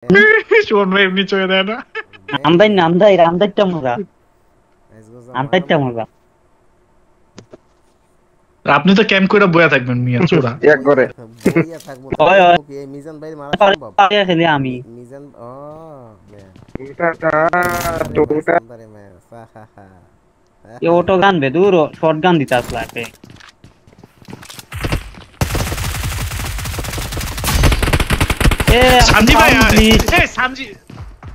শোন ভাই এমনি চলে দেয় না। আমদাইটা মজা। আমদাইটা মজা। আপনি তো ক্যাম্প করে বয়া থাকবেন মিয়া চোরা এক করে বইয়া থাকবো তো হয় হয় কি এই মিজান ভাই মারা সম্ভব? খেলি আমি মিজান ও ম্যান টুটাটা আন্দারে ম্যাচ টুটা আন্দারে ম্যাচ হা এ অটো গান বে দূর শর্ট গান দিতে আসলে এ সানজি ভাই sound glitch। এই সানজি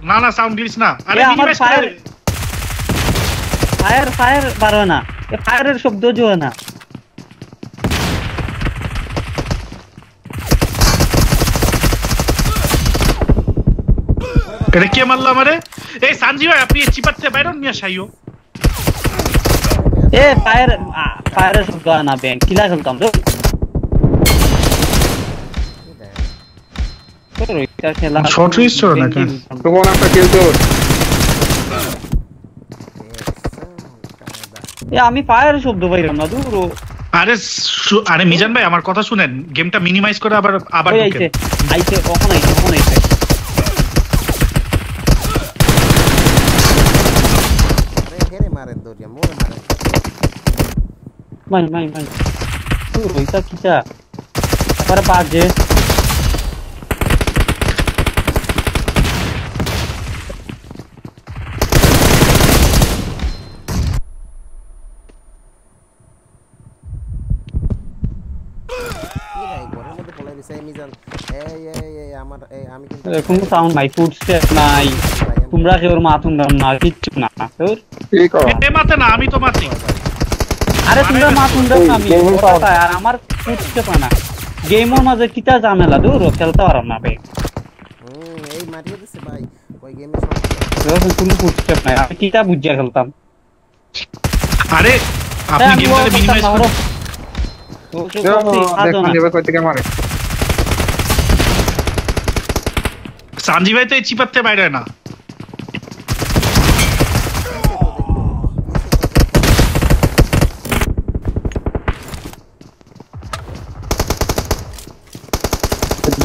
না না সাউন্ড গ্লিচ না আরে এ আমার মিনিমাইজ ফায়ার করে ফায়ার বারো না এ ফায়ারের শব্দ জোরে না এটা কে মারলো আমারে এই সানজি ভাই আপনি চিপাতে বাইরন মিয়া শাইও এ ফায়ারের শব্দ না ব্যাংক কিলা খেলতাম তো এটা খেলা শর্ট রিচ চলে না কেন তোমার একটা কিল তো এ আমি ফায়ারের শব্দ পাইলাম না দূর আরে মিজান ভাই আমার কথা শুনেন গেমটা মিনিমাইজ করে আবার আইছে ঢুকেন আইছে কখন আইছে আরে হেরে মারেন দরিয়া মোরে মারেন মাই দূর ওইটা কিটা আবার বাজে ঘরের মধ্যে পলাই দিছে মিজান এই আমার এই আমি কিন্তু কোনো সাউন্ড নাই ফুটস্টেপ নাই তোমরা কেউ মাথুন না কিচ্ছু না তোর ঠিক আছে এ মাতে না আমি তো মারছি আরে তোমরা মাথুন দাও না আমি কথা আর আমার ফুটস্টেপ না গেমের মাঝে কিটা ঝামেলা দূর খেলতে পারলাম না ভাই এই মারিয়ে দিছে ভাই ওই গেমে সব এরকম কোনো ফুটস্টেপ নাই আমি কিটা বুঝিয়া খেলতাম আরে আপনি গেমটা মিনিমাইজ করুন দেখুন যাবে কই থেকে মারে সানজি ভাই তো এই চিপাতে বাইরে না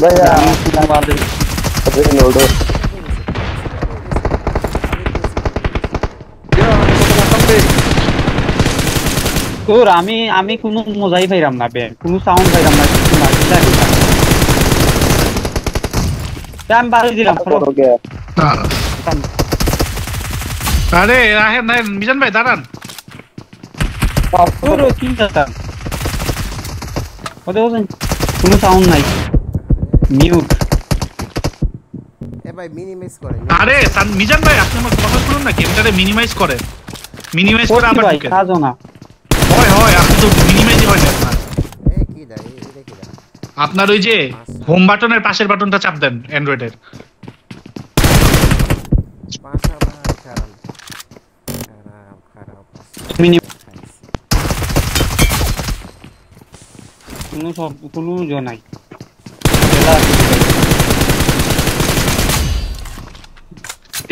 ভাইয়া তোর আমি কোনো মজাই পাইরাম না বে কোনো সাউন্ড পাইরাম না কিছু না আমি বাড়ি দিলাম আরে রাহেন না মিজান ভাই দাঁড়ান তোর চিন্তা ওদের কোনো সাউন্ড নাই মিউট এ ভাই মিনিমাইজ করে আরে মিজান ভাই আপনি আমার কথা শুনুন না গেমটারে মিনিমাইজ করে আবার ভাই ঢুকেন কাজও না হয় আপনি তো মিনিমাইজই হয় না এই কি দা এটা কি দা আপনার ওই যে হোম বাটনের পাশের বাটনটা চাপ দেন অ্যান্ড্রয়েডের পাঁচা ভাই খারাপ মিনি কোনো নাই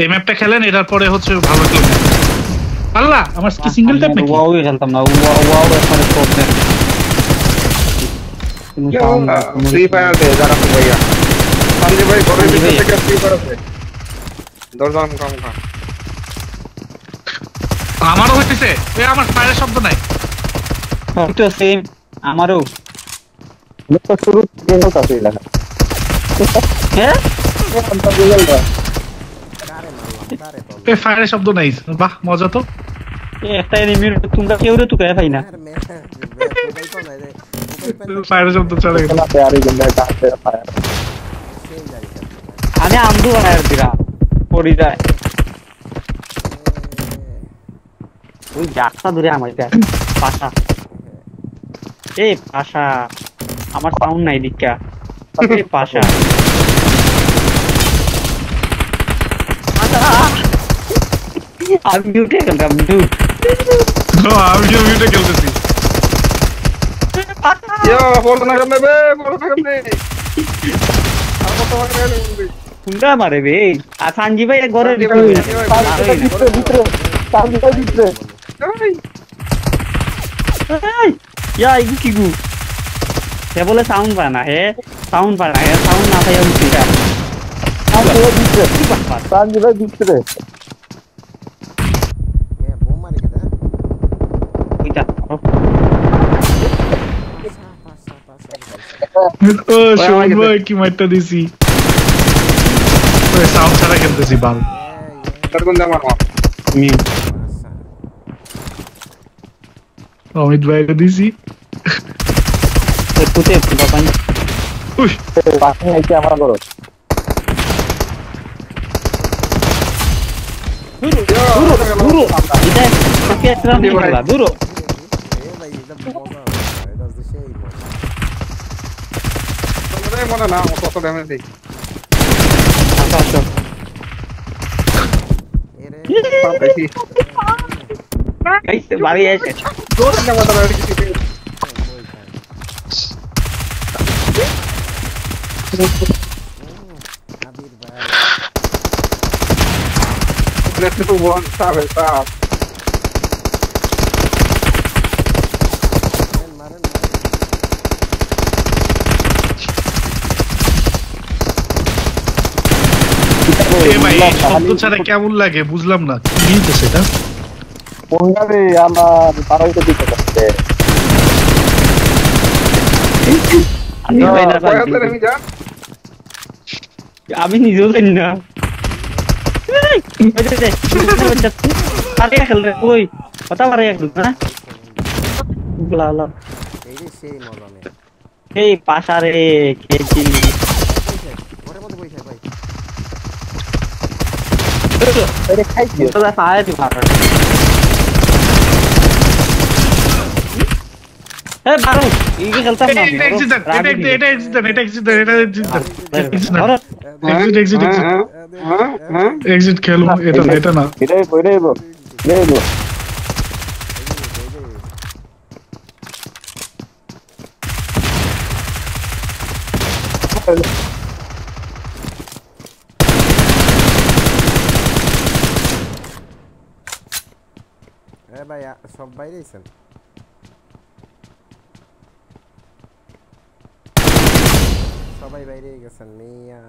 এই ম্যাপটা খেলেন এটার পরে হচ্ছে ভালো গেম আল্লাহ আমার কি সিঙ্গেল ট্যাপ নাকি ওয়াও খেলতাম না ওয়াও এখানে প্রবলেম ফ্রি ফায়ার দে যারা ভাইয়া সঞ্জয় ভাই ঘরের ভিতর থেকে ফ্রি ফায়ার আছে দরজা মুখা আমারও হইতেছে এই আমার ফায়ারের শব্দ নাই তো সেম আমারও তো শুরু থেকে হচ্ছে না হ্যাঁ আমরা গুগল দা কারে মারলাম কারে তো এই ফায়ারের শব্দ নাই বাহ মজা তো একটা এনিমি তোমরা কেউ রে তুই পাই না আর মে মোবাইল তো নাই রে মোবাইল ফায়ারের শব্দ চলে গেল না তৈরি গেলে কাটতে ফায়ার সেই জায়গা আমি আমদু ফায়ার দিরা পড়ি যায় ওই যাত্রা ধরে আমার পাশা এই পাশা আমার সাউন্ড নাই দিকা এই পাশা আমি মিউটে গেলাম মিউট আমিও মিউটে খেলতেছি ইয়া বলো না কেন বে বলো না কেন আর কত মারে কুন্ডা মারে বে আর সানজি ভাই ঘরের ভিতরে ইয়া ইগু কিগু সে বলে সাউন্ড পায় না হে সাউন্ড না পাই আমি বোম মারি কেটে ওইটা ও শোন ভাই কি মাইরটা দিছি ওই সাউন্ড ছাড়া খেলতেছি বাল তার কোন জামার মা আমি অমিত ভাইকে দিছি পুতে বাপান উস দূর এটা তোকে একটা নিলা দূর ভাই এটা মজা এটা হচ্ছে সেই মজা তোমরা মনে না কত ড্যামেজ দেই আসো এরে বেশি গাইস বাড়ি এসে তোর জামা তো আর কিছু নেই আবির ভাই Let's do one sabe sabe মারেন এ ভাই এই শব্দ ছাড়া কেমন লাগে বুঝলাম না কি হচ্ছে সেটা আমি ভাই না কয়তে রে যা আমি নিজেও জানি না আরে খেল রে ওই কথা পারে এক না লালা এই যে সেই মজা নেই এই পাশারে খেলছি ঘরের মধ্যে বসে ভাই তোরা পায়ে দি মার এ বারো এই খেলতাম না এটা এক্সিডেন্ট এটা এক্সিডেন্ট এক্সিট এক্সিট খেলো এটা না এ ভাই সব বাইরে আছেন সবাই বাইরে গেছেন মিয়া